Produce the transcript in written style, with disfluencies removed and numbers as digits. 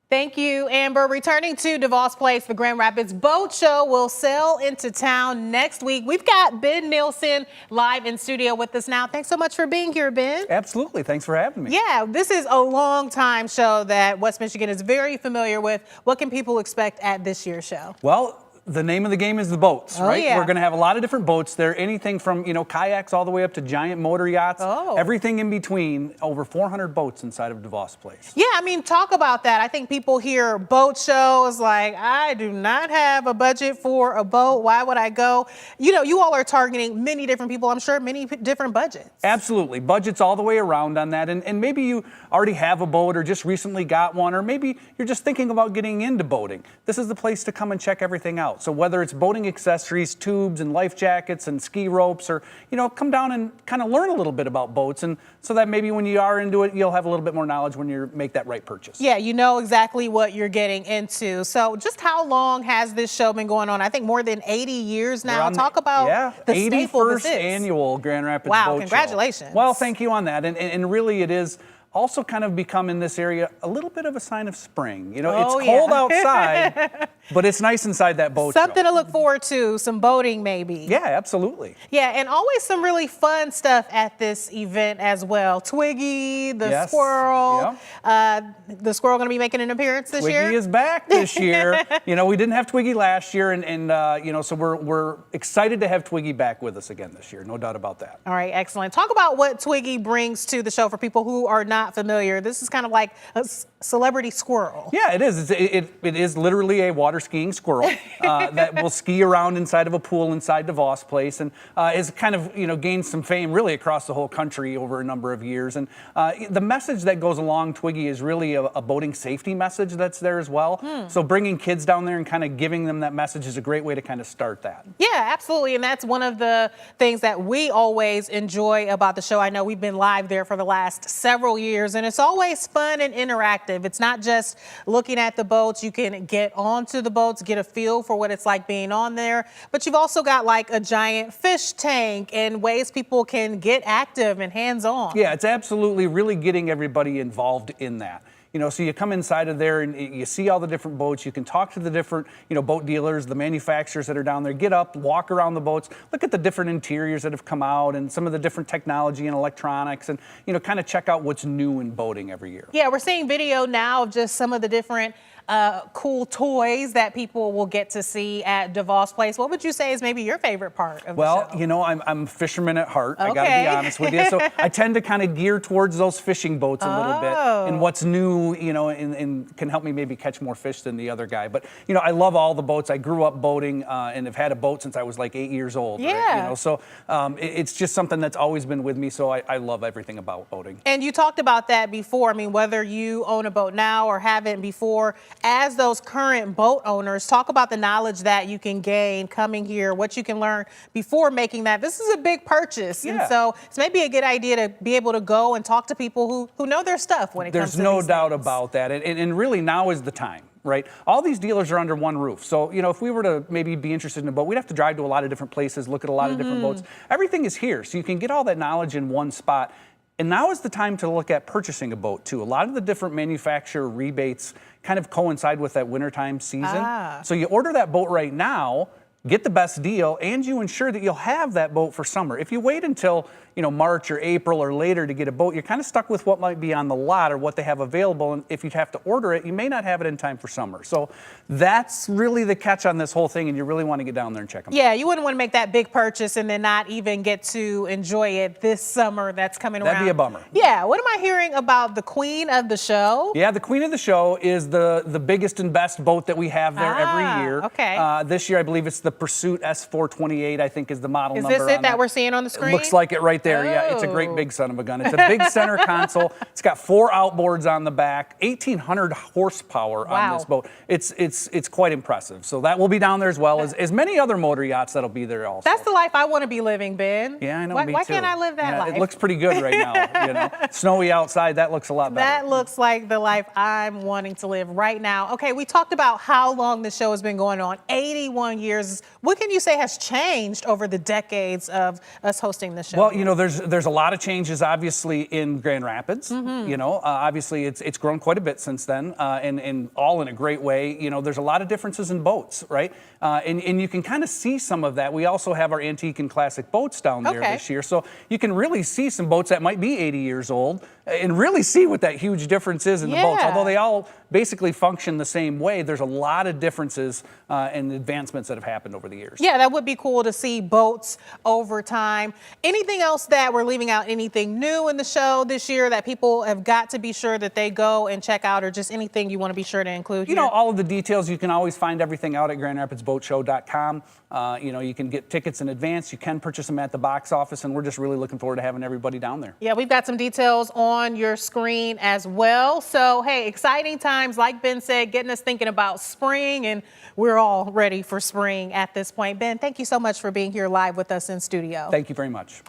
Thank you, Amber. Returning to DeVos Place, the Grand Rapids Boat Show will sail into town next week. We've got Ben Nielsen live in studio with us now. Thanks so much for being here, Ben. Absolutely. Thanks for having me. Yeah, this is a long time show that West Michigan is very familiar with. What can people expect at this year's show? Well, the name of the game is the boats, right? Yeah. We're going to have a lot of different boats there, anything from, kayaks all the way up to giant motor yachts, everything in between, over 400 boats inside of DeVos Place. Yeah, I mean, talk about that. I think people hear boat shows like, I do not have a budget for a boat. Why would I go? You all are targeting many different people, I'm sure, many different budgets. Absolutely. Budgets all the way around on that. And maybe you already have a boat or just recently got one, or maybe you're just thinking about getting into boating. This is the place to come and check everything out. So whether it's boating accessories, tubes and life jackets and ski ropes, or, come down and kind of learn a little bit about boats, and so that maybe when you are into it, you'll have a little bit more knowledge when you make that right purchase. Yeah, you know exactly what you're getting into. So just how long has this show been going on? I think more than 80 years now. Talk about the staple 81st annual Grand Rapids Boat Show. Wow, congratulations. Well, thank you on that. And really it is also kind of become in this area a little bit of a sign of spring. It's cold outside, but it's nice inside that boat Something show. to look forward to, some boating maybe. Yeah, absolutely. Yeah, and always some really fun stuff at this event as well. Twiggy, the squirrel. The squirrel going to be making an appearance this year? Twiggy is back this year. We didn't have Twiggy last year, and so we're excited to have Twiggy back with us again this year. No doubt about that. All right, excellent. Talk about what Twiggy brings to the show for people who are not familiar. This is kind of like a celebrity squirrel. Yeah, it is. It is literally a water skiing squirrel that will ski around inside of a pool inside DeVos Place, and has kind of gained some fame really across the whole country over a number of years. And the message that goes along Twiggy is really a boating safety message that's there as well. So bringing kids down there and kind of giving them that message is a great way to kind of start that. Yeah, absolutely. And that's one of the things that we always enjoy about the show. I know we've been live there for the last several years, and it's always fun and interactive. It's not just looking at the boats. You can get onto the boats, get a feel for what it's like being on there, but you've also got like a giant fish tank and ways people can get active and hands-on. Yeah, it's absolutely really getting everybody involved in that. So you come inside of there and you see all the different boats. You can talk to the different, boat dealers, the manufacturers that are down there. Get up, walk around the boats, look at the different interiors that have come out and some of the different technology and electronics, and, kind of check out what's new in boating every year. Yeah, we're seeing video now of just some of the different cool toys that people will get to see at DeVos Place. What would you say is maybe your favorite part of the show? I'm a fisherman at heart. I gotta be honest with you. So I tend to kind of gear towards those fishing boats a little bit and what's new, and can help me maybe catch more fish than the other guy. But, I love all the boats. I grew up boating and have had a boat since I was like 8 years old. Yeah. Right? So it's just something that's always been with me. So I love everything about boating. And you talked about that before. I mean, whether you own a boat now or haven't before, as those current boat owners, talk about the knowledge that you can gain coming here, what you can learn before making that. This is a big purchase. Yeah. And so it's maybe a good idea to be able to go and talk to people who know their stuff when it comes to these things. There's no doubt about that. And really now is the time. Right? All these dealers are under one roof. So, if we were to maybe be interested in a boat, we'd have to drive to a lot of different places, look at a lot of different boats. Everything is here. So you can get all that knowledge in one spot. And now is the time to look at purchasing a boat too. A lot of the different manufacturer rebates kind of coincide with that wintertime season. So you order that boat right now, get the best deal, and you ensure that you'll have that boat for summer. If you wait until March or April or later to get a boat, you're kind of stuck with what might be on the lot or what they have available. And if you have to order it, you may not have it in time for summer. So that's really the catch on this whole thing, and you really want to get down there and check them out. Yeah, you wouldn't want to make that big purchase and then not even get to enjoy it this summer that's coming around. That'd be a bummer. Yeah, what am I hearing about the queen of the show? Yeah, the queen of the show is the biggest and best boat that we have there every year. Okay. This year, I believe it's the Pursuit S428, I think is the model number. Is this it that we're seeing on the screen? It looks like it right there. Yeah, it's a great big son of a gun. It's a big center console. It's got 4 outboards on the back, 1,800 horsepower on this boat. It's quite impressive. So that will be down there as well as many other motor yachts that'll be there also. That's the life I want to be living, Ben. Yeah, I know. Why can't I live that life? It looks pretty good right now. Snowy outside, that looks a lot better. That looks like the life I'm wanting to live right now. Okay, we talked about how long the show has been going on. 81 years. years. What can you say has changed over the decades of us hosting the show? Well, you know, there's a lot of changes, obviously, in Grand Rapids. You know, obviously, it's grown quite a bit since then, and all in a great way. You know, there's a lot of differences in boats, right? And you can kind of see some of that. We also have our antique and classic boats down there this year, so you can really see some boats that might be 80 years old and really see what that huge difference is in the boats. Although they all basically function the same way, there's a lot of differences and advancements that have happened over the years. Yeah, that would be cool to see boats over time. Anything else that we're leaving out? Anything new in the show this year that people have got to be sure that they go and check out, or just anything you want to be sure to include? You know, all of the details, you can always find everything out at GrandRapidsBoatShow.com. You know, you can get tickets in advance. You can purchase them at the box office, and we're just really looking forward to having everybody down there. Yeah, we've got some details on your screen as well. So, hey, exciting times, like Ben said, getting us thinking about spring, and we're all ready for spring at this point. Ben, thank you so much for being here live with us in studio. Thank you very much.